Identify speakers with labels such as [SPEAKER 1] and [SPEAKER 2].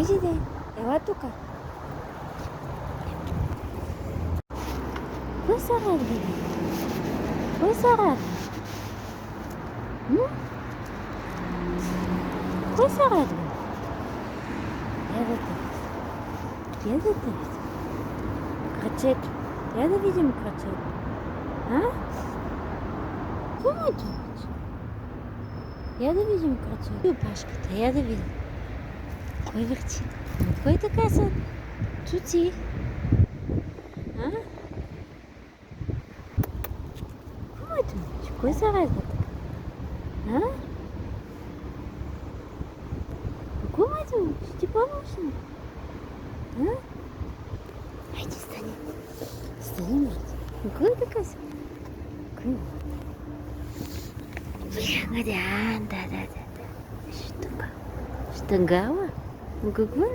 [SPEAKER 1] Иди да. Ела тук. Кой се радва? Кой се радва? Кой се радва? Я да те. Я да те. Крачето. Я да видим крачето. А? Кому е това? Я да видим крачето. И опашката. Я да видим. Кой върти? Кой така са? Цуци? А? Кому е това? Кой се радва така? А? Кому е това? Ще ти помогна ли? А? Хайде, стани. Стани, брат. Кой така са? Кой? Да. Штангала? Какво е?